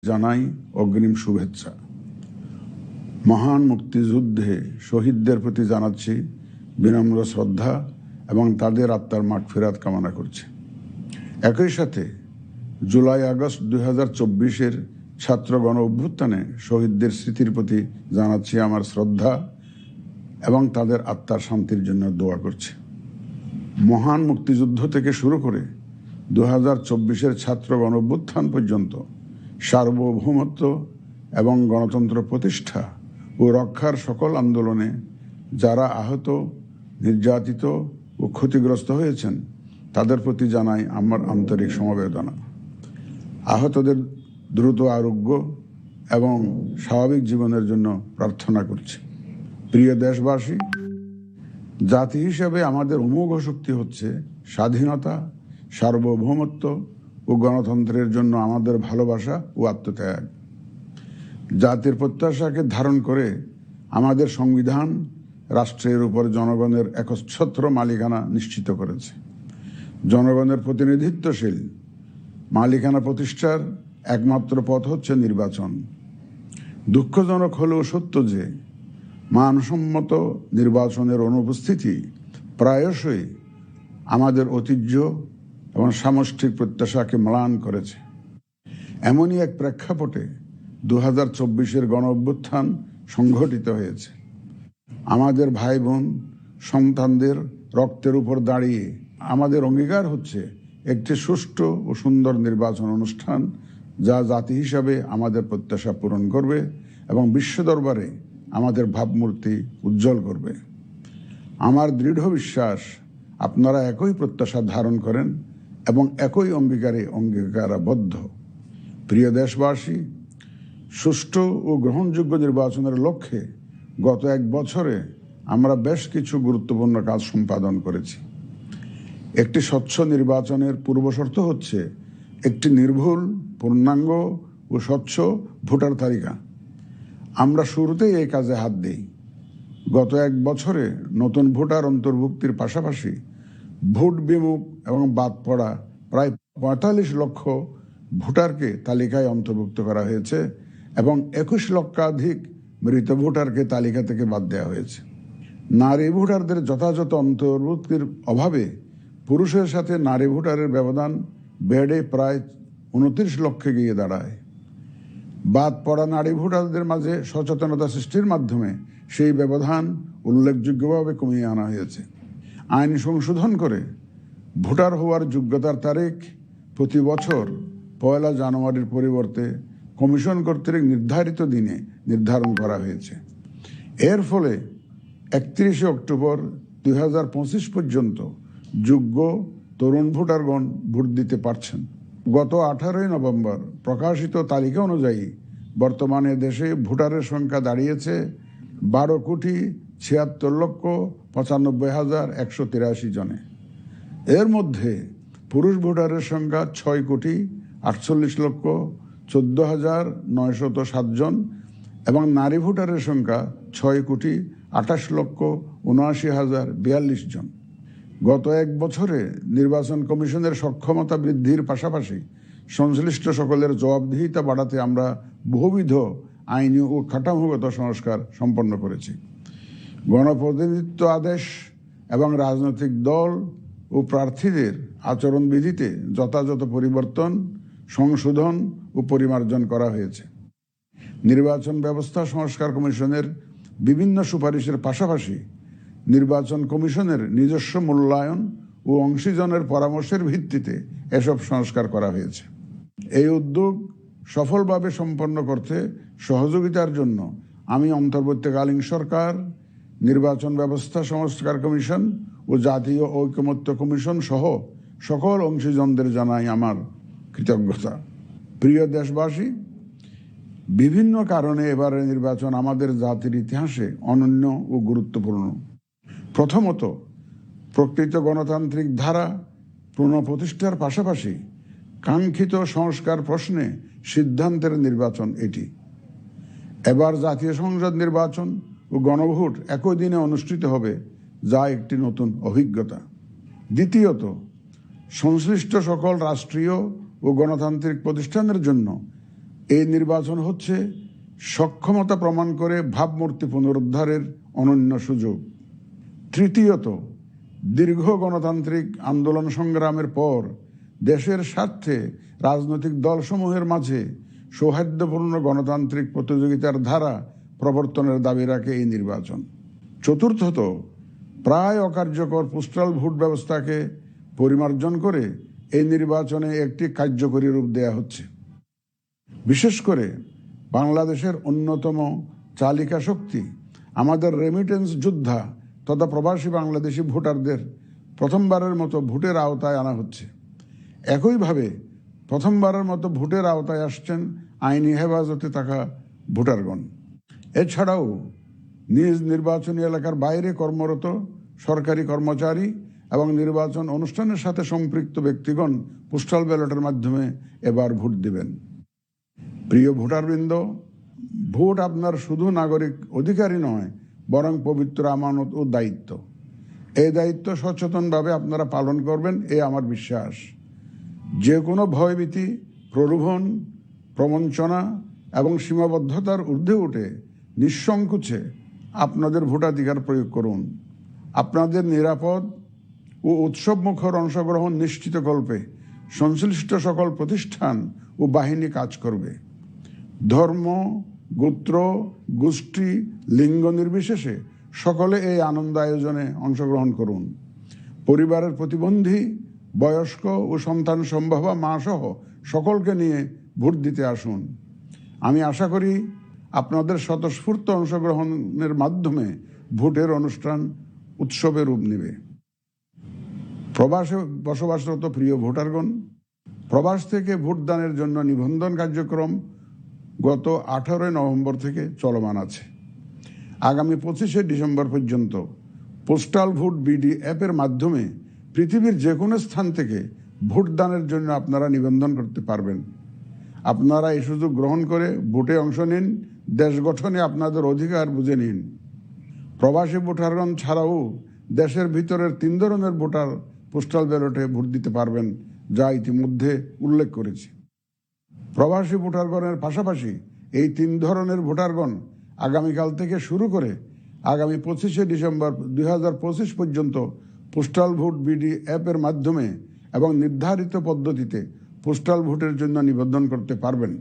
জানাই অগ্রিম শুভেচ্ছা। মহান মুক্তিযুদ্ধে শহীদদের প্রতি জানাচ্ছি বিনম্র শ্রদ্ধা এবং তাদের আত্মার মাগফিরাত কামনা করছি। একই সাথে জুলাই আগস্ট 2024-এর ছাত্র গণ অভ্যুত্থানে শহীদদের স্মৃতির প্রতি জানাচ্ছি আমার শ্রদ্ধা এবং তাদের আত্মার শান্তির জন্য দোয়া করছি। মহান মুক্তিযুদ্ধ থেকে শুরু করে 2024-এর ছাত্র গণ অভ্যুত্থান পর্যন্ত সার্বভৌমত্ব এবং গণতন্ত্র প্রতিষ্ঠা ও রক্ষার সকল আন্দোলনে যারা আহত, নির্যাতিত ও ক্ষতিগ্রস্ত হয়েছেন তাদের প্রতি জানাই আমার আন্তরিক সমবেদনা। আহতদের দ্রুত আরোগ্য এবং স্বাভাবিক জীবনের জন্য প্রার্থনা করছি। প্রিয় দেশবাসী, জাতি হিসেবে আমাদের অমোঘ শক্তি হচ্ছে স্বাধীনতা, সার্বভৌমত্ব ও গণতন্ত্রের জন্য আমাদের ভালোবাসা ও আত্মত্যাগ। জাতির প্রত্যাশাকে ধারণ করে আমাদের সংবিধান রাষ্ট্রের উপর জনগণের একচ্ছত্র মালিকানা নিশ্চিত করেছে। জনগণের প্রতিনিধিত্বশীল মালিকানা প্রতিষ্ঠার একমাত্র পথ হচ্ছে নির্বাচন। দুঃখজনক হলেও সত্য যে মানসম্মত নির্বাচনের অনুপস্থিতি প্রায়শই আমাদের ঐতিহ্য এবং সামষ্টিক প্রত্যাশাকে ম্লান করেছে। এমনই এক প্রেক্ষাপটে 2024-এর গণ অভ্যুত্থান সংঘটিত হয়েছে। আমাদের ভাই বোন সন্তানদের রক্তের উপর দাঁড়িয়ে আমাদের অঙ্গীকার হচ্ছে একটি সুষ্ঠু ও সুন্দর নির্বাচন অনুষ্ঠান, যা জাতি হিসাবে আমাদের প্রত্যাশা পূরণ করবে এবং বিশ্ব দরবারে আমাদের ভাবমূর্তি উজ্জ্বল করবে। আমার দৃঢ় বিশ্বাস আপনারা একই প্রত্যাশা ধারণ করেন এবং একই অঙ্গীকারাবদ্ধ। প্রিয় দেশবাসী, সুষ্ঠু ও গ্রহণযোগ্য নির্বাচনের লক্ষ্যে গত এক বছরে আমরা বেশ কিছু গুরুত্বপূর্ণ কাজ সম্পাদন করেছি। একটি স্বচ্ছ নির্বাচনের পূর্বশর্ত হচ্ছে একটি নির্ভুল, পূর্ণাঙ্গ ও স্বচ্ছ ভোটার তালিকা। আমরা শুরুতেই এই কাজে হাত দিই। গত এক বছরে নতুন ভোটার অন্তর্ভুক্তির পাশাপাশি ভোট বিমুখ এবং বাদ পড়া প্রায় ৪৫ লক্ষ ভোটারকে তালিকায় অন্তর্ভুক্ত করা হয়েছে এবং ২১ লক্ষাধিক মৃত ভোটারকে তালিকা থেকে বাদ দেওয়া হয়েছে। নারী ভোটারদের যথাযথ অন্তর্ভুক্তির অভাবে পুরুষের সাথে নারী ভোটারের ব্যবধান বেড়ে প্রায় ২৯ লক্ষে গিয়ে দাঁড়ায়। বাদ পড়া নারী ভোটারদের মাঝে সচেতনতা সৃষ্টির মাধ্যমে সেই ব্যবধান উল্লেখযোগ্যভাবে কমিয়ে আনা হয়েছে। আইন সংশোধন করে ভোটার হওয়ার যোগ্যতার তারিখ প্রতি বছর ১ জানুয়ারির পরিবর্তে কমিশন কর্তৃক নির্ধারিত দিনে নির্ধারণ করা হয়েছে। এর ফলে ৩১ অক্টোবর ২০২৫ পর্যন্ত যোগ্য তরুণ ভোটারগণ ভোট দিতে পারছেন। গত ১৮ নভেম্বর প্রকাশিত তালিকা অনুযায়ী বর্তমানে দেশে ভোটারের সংখ্যা দাঁড়িয়েছে ১২,৭৬,৯৫,১৮৩ জনে। এর মধ্যে পুরুষ ভোটারের সংখ্যা ৬,৪৮,১৪,৯০৭ জন এবং নারী ভোটারের সংখ্যা ৬,২৮,৭৯,০৪২ জন। গত এক বছরে নির্বাচন কমিশনের সক্ষমতা বৃদ্ধির পাশাপাশি সংশ্লিষ্ট সকলের জবাবদিহিতা বাড়াতে আমরা বহুবিধ আইনি ও কাঠামোগত সংস্কার সম্পন্ন করেছি। গণপ্রতিনিধিত্ব আদেশ এবং রাজনৈতিক দল ও প্রার্থীদের আচরণবিধিতে যথাযথ পরিবর্তন, সংশোধন ও পরিমার্জন করা হয়েছে। নির্বাচন ব্যবস্থা সংস্কার কমিশনের বিভিন্ন সুপারিশের পাশাপাশি নির্বাচন কমিশনের নিজস্ব মূল্যায়ন ও অংশীজনের পরামর্শের ভিত্তিতে এসব সংস্কার করা হয়েছে। এই উদ্যোগ সফলভাবে সম্পন্ন করতে সহযোগিতার জন্য আমি অন্তর্বর্তীকালীন সরকার, নির্বাচন ব্যবস্থা সংস্কার কমিশন ও জাতীয় ঐকমত্য কমিশন সহ সকল অংশীজনদের জানাই আমার কৃতজ্ঞতা। প্রিয় দেশবাসী, বিভিন্ন কারণে এবারের নির্বাচন আমাদের জাতির ইতিহাসে অনন্য ও গুরুত্বপূর্ণ। প্রথমত, প্রকৃত গণতান্ত্রিক ধারা পুনঃপ্রতিষ্ঠার পাশাপাশি কাঙ্ক্ষিত সংস্কার প্রশ্নে সিদ্ধান্তের নির্বাচন এটি। এবার জাতীয় সংসদ নির্বাচন ও গণভোট একই দিনে অনুষ্ঠিত হবে, যা একটি নতুন অভিজ্ঞতা। দ্বিতীয়ত, সংশ্লিষ্ট সকল রাষ্ট্রীয় ও গণতান্ত্রিক প্রতিষ্ঠানের জন্য এই নির্বাচন হচ্ছে সক্ষমতা প্রমাণ করে ভাবমূর্তি পুনরুদ্ধারের অনন্য সুযোগ। তৃতীয়ত, দীর্ঘ গণতান্ত্রিক আন্দোলন সংগ্রামের পর দেশের স্বার্থে রাজনৈতিক দলসমূহের মাঝে সৌহার্দ্যপূর্ণ গণতান্ত্রিক প্রতিযোগিতার ধারা প্রবর্তনের দাবি রাখে এই নির্বাচন। চতুর্থত, প্রায় অকার্যকর পোস্টাল ভোট ব্যবস্থাকে পরিমার্জন করে এই নির্বাচনে একটি কার্যকরী রূপ দেয়া হচ্ছে। বিশেষ করে বাংলাদেশের অন্যতম চালিকা শক্তি আমাদের রেমিটেন্স যোদ্ধা তথা প্রবাসী বাংলাদেশি ভোটারদের প্রথমবারের মতো ভোটের আওতায় আনা হচ্ছে। একইভাবে প্রথমবারের মতো ভোটের আওতায় আসছেন আইনি হেফাজতে থাকা ভোটারগণ। এছাড়াও নিজ নির্বাচনী এলাকার বাইরে কর্মরত সরকারি কর্মচারী এবং নির্বাচন অনুষ্ঠানের সাথে সম্পৃক্ত ব্যক্তিগণ পোস্টাল ব্যালটের মাধ্যমে এবার ভোট দিবেন। প্রিয় ভোটারবৃন্দ, ভোট আপনার শুধু নাগরিক অধিকারই নয়, বরং পবিত্র আমানত ও দায়িত্ব। এই দায়িত্ব সচেতনভাবে আপনারা পালন করবেন, এ আমার বিশ্বাস। যে কোনো ভয়ভীতি, প্রলোভন, প্রবঞ্চনা এবং সীমাবদ্ধতার ঊর্ধ্বে উঠে নিঃসংকোচে আপনাদের ভোটাধিকার প্রয়োগ করুন। আপনাদের নিরাপদ ও উৎসবমুখর অংশগ্রহণ নিশ্চিতকল্পে সংশ্লিষ্ট সকল প্রতিষ্ঠান ও বাহিনী কাজ করবে। ধর্ম, গোত্র, গোষ্ঠী, লিঙ্গ নির্বিশেষে সকলে এই আনন্দ আয়োজনে অংশগ্রহণ করুন। পরিবারের প্রতিবন্ধী, বয়স্ক ও সন্তান সম্ভবা মা সহ সকলকে নিয়ে ভোট দিতে আসুন। আমি আশা করি আপনাদের স্বতঃস্ফূর্ত অংশগ্রহণের মাধ্যমে ভোটের অনুষ্ঠান উৎসবে রূপ নেবে। প্রবাসে বসবাসরত প্রিয় ভোটারগণ, প্রবাস থেকে ভোটদানের জন্য নিবন্ধন কার্যক্রম গত 18 নভেম্বর থেকে চলমান আছে। আগামী 25 ডিসেম্বর পর্যন্ত পোস্টাল ভোট বিডি অ্যাপের মাধ্যমে পৃথিবীর যে কোনো স্থান থেকে ভোটদানের জন্য আপনারা নিবন্ধন করতে পারবেন। আপনারা এই সুযোগ গ্রহণ করে ভোটে অংশ নিন, দেশ গঠনে আপনাদের অধিকার বুঝে নিন। প্রবাসী ভোটারগণ ছাড়াও দেশের ভিতরের 3 ধরনের ভোটার পোস্টাল ব্যালটে ভোট দিতে পারবেন, যা ইতিমধ্যে উল্লেখ করেছি। প্রবাসী ভোটারগণের পাশাপাশি এই 3 ধরনের ভোটারগণ আগামীকাল থেকে শুরু করে আগামী 25 ডিসেম্বর 2025 পর্যন্ত পোস্টাল ভোট বিডি অ্যাপের মাধ্যমে এবং নির্ধারিত পদ্ধতিতে পোস্টাল ভোটের জন্য নিবন্ধন করতে পারবেন।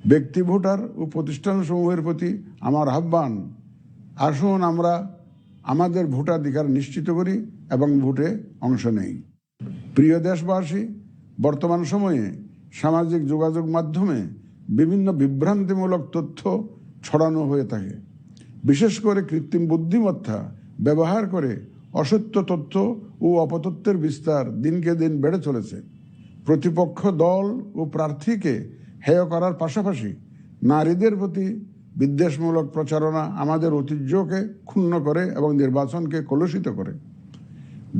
ব্যক্তি ভোটার ও প্রতিষ্ঠানসমূহের প্রতি আমার আহ্বান, আসুন আমরা আমাদের ভোটাধিকার নিশ্চিত করি এবং ভোটে অংশ নেই। প্রিয় দেশবাসী, বর্তমান সময়ে সামাজিক যোগাযোগ মাধ্যমে বিভিন্ন বিভ্রান্তিমূলক তথ্য ছড়ানো হয়ে থাকে। বিশেষ করে কৃত্রিম বুদ্ধিমত্তা ব্যবহার করে অসত্য তথ্য ও অপতথ্যের বিস্তার দিনকে দিন বেড়ে চলেছে। প্রতিপক্ষ দল ও প্রার্থীকে হেয় করার পাশাপাশি নারীদের প্রতি বিদ্বেষমূলক প্রচারণা আমাদের ঐতিহ্যকে ক্ষুণ্ণ করে এবং নির্বাচনকে কলুষিত করে।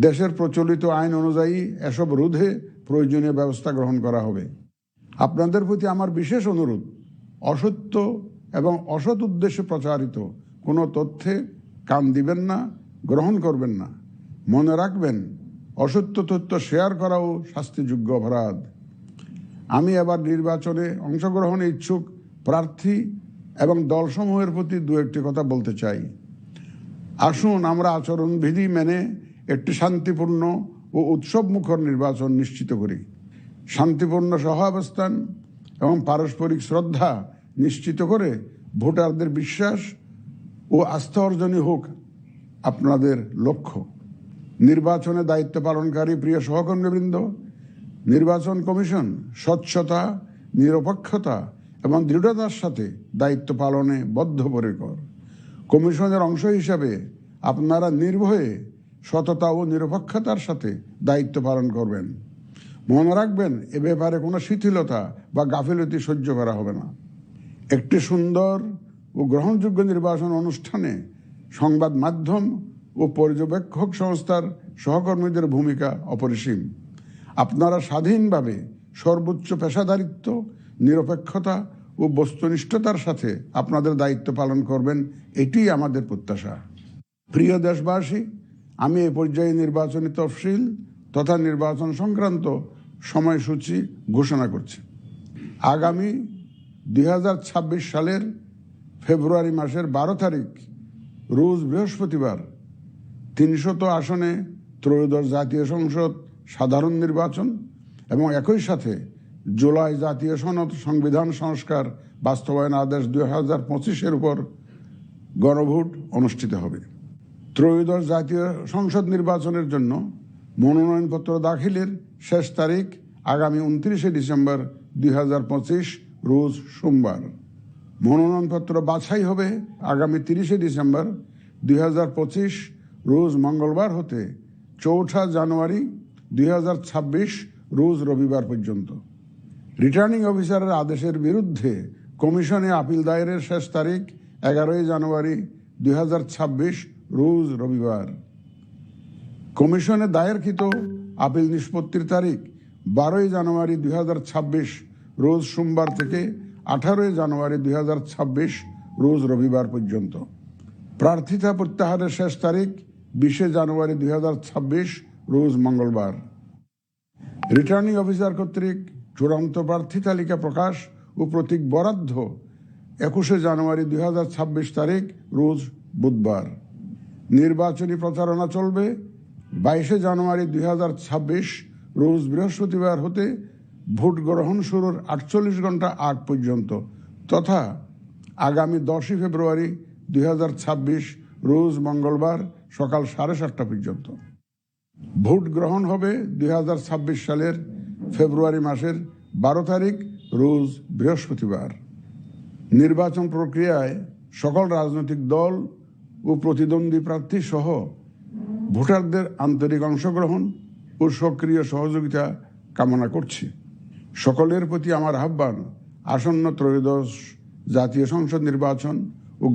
দেশের প্রচলিত আইন অনুযায়ী এসব রোধে প্রয়োজনীয় ব্যবস্থা গ্রহণ করা হবে। আপনাদের প্রতি আমার বিশেষ অনুরোধ, অসত্য এবং অসৎ উদ্দেশ্যে প্রচারিত কোনো তথ্যে কান দিবেন না, গ্রহণ করবেন না। মনে রাখবেন, অসত্য তথ্য শেয়ার করাও শাস্তিযোগ্য অপরাধ। আমি এবার নির্বাচনে অংশগ্রহণে ইচ্ছুক প্রার্থী এবং দলসমূহের প্রতি 2-1টি কথা বলতে চাই। আসুন আমরা আচরণবিধি মেনে একটি শান্তিপূর্ণ ও উৎসবমুখর নির্বাচন নিশ্চিত করি। শান্তিপূর্ণ সহাবস্থান এবং পারস্পরিক শ্রদ্ধা নিশ্চিত করে ভোটারদের বিশ্বাস ও আস্থা অর্জনই হোক আপনাদের লক্ষ্য। নির্বাচনে দায়িত্ব পালনকারী প্রিয় সহকর্মীবৃন্দ, নির্বাচন কমিশন স্বচ্ছতা, নিরপেক্ষতা এবং দৃঢ়তার সাথে দায়িত্ব পালনে বদ্ধপরিকর। কমিশনের অংশ হিসাবে আপনারা নির্ভয়ে সততা ও নিরপেক্ষতার সাথে দায়িত্ব পালন করবেন। মনে রাখবেন, এ ব্যাপারে কোনো শিথিলতা বা গাফিলতি সহ্য করা হবে না। একটি সুন্দর ও গ্রহণযোগ্য নির্বাচন অনুষ্ঠানে সংবাদ মাধ্যম ও পর্যবেক্ষক সংস্থার সহকর্মীদের ভূমিকা অপরিসীম। আপনারা স্বাধীনভাবে সর্বোচ্চ পেশাদারিত্ব, নিরপেক্ষতা ও বস্তুনিষ্ঠতার সাথে আপনাদের দায়িত্ব পালন করবেন, এটি আমাদের প্রত্যাশা। প্রিয় দেশবাসী, আমি এ পর্যায়ে নির্বাচনী তফসিল তথা নির্বাচন সংক্রান্ত সময়সূচি ঘোষণা করছি। আগামী 2026 সালের ফেব্রুয়ারি মাসের 12 তারিখ রোজ বৃহস্পতিবার 300 আসনে ত্রয়োদশ জাতীয় সংসদ সাধারণ নির্বাচন এবং একই সাথে জুলাই জাতীয় সনদ সংবিধান সংস্কার বাস্তবায়ন আদেশ 2025-এর উপর গণভোট অনুষ্ঠিত হবে। ত্রয়োদশ জাতীয় সংসদ নির্বাচনের জন্য মনোনয়নপত্র দাখিলের শেষ তারিখ আগামী 29 ডিসেম্বর 2025 রোজ সোমবার। মনোনয়নপত্র বাছাই হবে আগামী 30 ডিসেম্বর 2025 রোজ মঙ্গলবার হতে 4 জানুয়ারি 2026 রোজ রবিবার পর্যন্ত। রিটার্নিং অফিসারের আদেশের বিরুদ্ধে কমিশনে আপিল দায়েরের শেষ তারিখ 11 জানুয়ারি 2026 রোজ রবিবার। কমিশনে দায়েরকৃত আপিল নিষ্পত্তির তারিখ 12 জানুয়ারি 2026 রোজ সোমবার থেকে 18 জানুয়ারি 2026 রোজ রবিবার পর্যন্ত। প্রার্থিতা প্রত্যাহারের শেষ তারিখ 20 জানুয়ারি 2026 রোজ মঙ্গলবার। রিটার্নিং অফিসার কর্তৃক চূড়ান্ত প্রার্থী তালিকা প্রকাশ ও প্রতীক বরাদ্দ 21 জানুয়ারি 2026 তারিখ রোজ বুধবার। নির্বাচনী প্রচারণা চলবে 22 জানুয়ারি 2026 রোজ বৃহস্পতিবার হতে ভোট গ্রহণ শুরুর 48 ঘন্টা আগ পর্যন্ত তথা আগামী 10 ফেব্রুয়ারি 2026 রোজ মঙ্গলবার সকাল 7:30 পর্যন্ত। ভোট গ্রহণ হবে 2026 সালের ফেব্রুয়ারি মাসের 12 তারিখ রোজ বৃহস্পতিবার। নির্বাচন প্রক্রিয়ায় সকল রাজনৈতিক দল ও প্রতিদ্বন্দ্বী প্রার্থী সহ ভোটারদের আন্তরিক অংশগ্রহণ ও সক্রিয় সহযোগিতা কামনা করছি। সকলের প্রতি আমার আহ্বান, আসন্ন ত্রয়োদশ জাতীয় সংসদ নির্বাচন ও